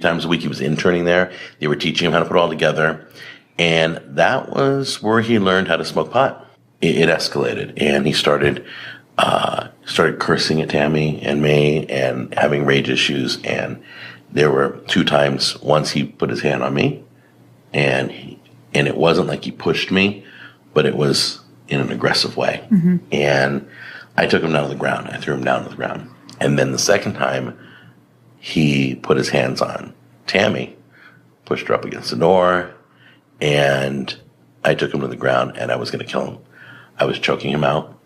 Times a week he was interning there. They were teaching him how to put it all together. And that was where he learned how to smoke pot. It escalated, and he started cursing at Tammy and May and having rage issues. And there were 2 times. Once he put his hand on me, and it wasn't like he pushed me, but it was in an aggressive way. Mm-hmm. And I took him down to the ground. I threw him down to the ground. And then the second time, he put his hands on Tammy, pushed her up against the door, and I took him to the ground, and I was going to kill him. I was choking him out,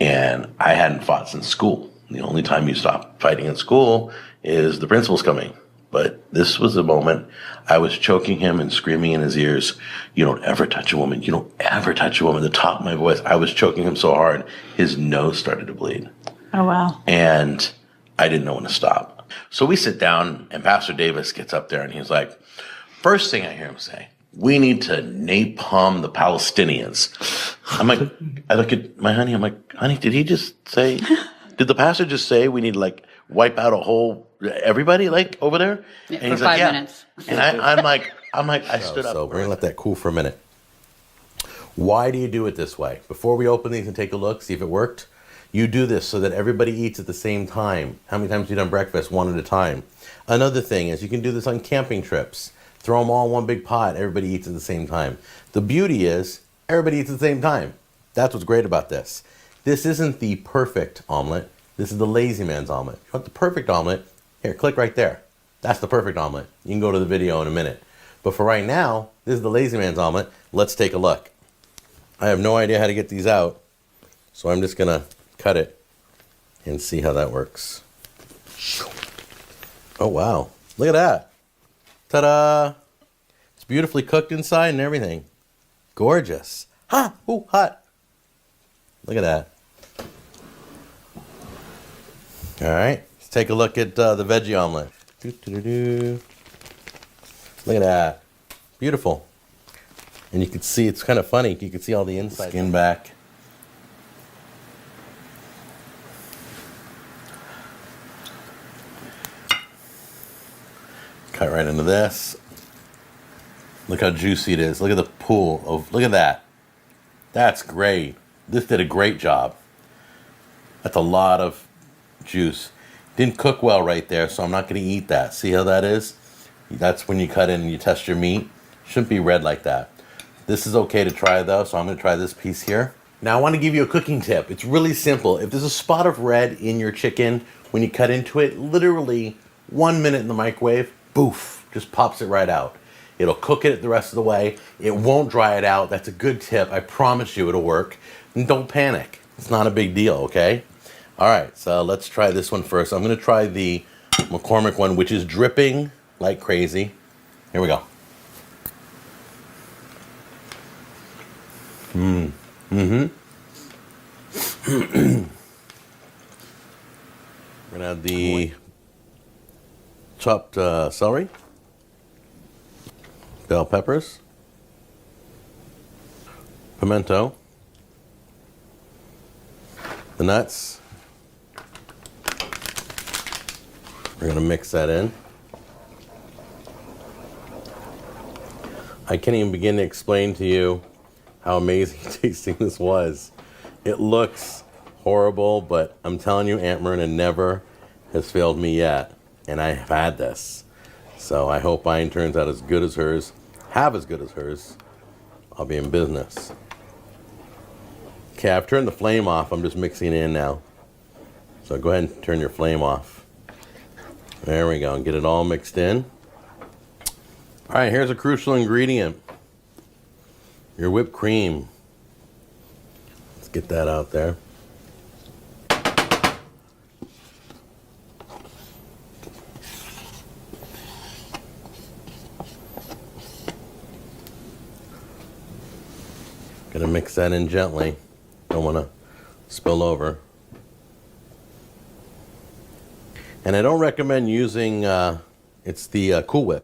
and I hadn't fought since school. The only time you stop fighting in school is the principal's coming. But this was a moment I was choking him and screaming in his ears, "You don't ever touch a woman. You don't ever touch a woman." At the top of my voice, I was choking him so hard, his nose started to bleed. Oh, wow. And I didn't know when to stop. So we sit down, and Pastor Davis gets up there, and he's like, first thing I hear him say, "We need to napalm the Palestinians." I'm like, I look at my honey, I'm like, honey, did he just say, did the pastor just say we need to like wipe out a whole, everybody like over there? Yeah, and for he's 5 like, yeah. minutes. And I'm like, I stood up. So we're gonna let that cool for a minute. Why do you do it this way? Before we open these and take a look, see if it worked, you do this so that everybody eats at the same time. How many times have you done breakfast? 1 at a time. Another thing is you can do this on camping trips. Throw them all in one big pot. Everybody eats at the same time. The beauty is everybody eats at the same time. That's what's great about this. This isn't the perfect omelet. This is the lazy man's omelet. If you want the perfect omelet, here, click right there. That's the perfect omelet. You can go to the video in a minute. But for right now, this is the lazy man's omelet. Let's take a look. I have no idea how to get these out, so I'm just gonna cut it and see how that works. Oh wow, look at that. Ta-da! It's beautifully cooked inside and everything. Gorgeous. Ha! Ooh, hot. Look at that. All right, let's take a look at the veggie omelet. Doo-doo-doo-doo. Look at that. Beautiful. And you can see, it's kind of funny. You can see all the inside. Skin back. Cut right into this. Look how juicy it is. Look at the pool of, look at that. That's great. This did a great job. That's a lot of juice. Didn't cook well right there, so I'm not going to eat that. See how that is? That's when you cut in and you test your meat. Shouldn't be red like that. This is okay to try though, so I'm going to try this piece here. Now I want to give you a cooking tip. It's really simple. If there's a spot of red in your chicken, when you cut into it, literally 1 minute in the microwave, boof, just pops it right out. It'll cook it the rest of the way. It won't dry it out. That's a good tip. I promise you it'll work. And don't panic. It's not a big deal, okay? All right, so let's try this one first. I'm going to try the McCormick one, which is dripping like crazy. Here we go. We're going to have the chopped celery, bell peppers, pimento, the nuts. We're going to mix that in. I can't even begin to explain to you how amazing tasting this was. It looks horrible, but I'm telling you, Aunt Myrna never has failed me yet. And I have had this. So I hope mine turns out as good as hers. Have as good as hers. I'll be in business. Okay, I've turned the flame off. I'm just mixing it in now. So go ahead and turn your flame off. There we go. Get it all mixed in. All right, here's a crucial ingredient. Your whipped cream. Let's get that out there. Gonna mix that in gently. Don't want to spill over. And I don't recommend using, it's the Cool Whip.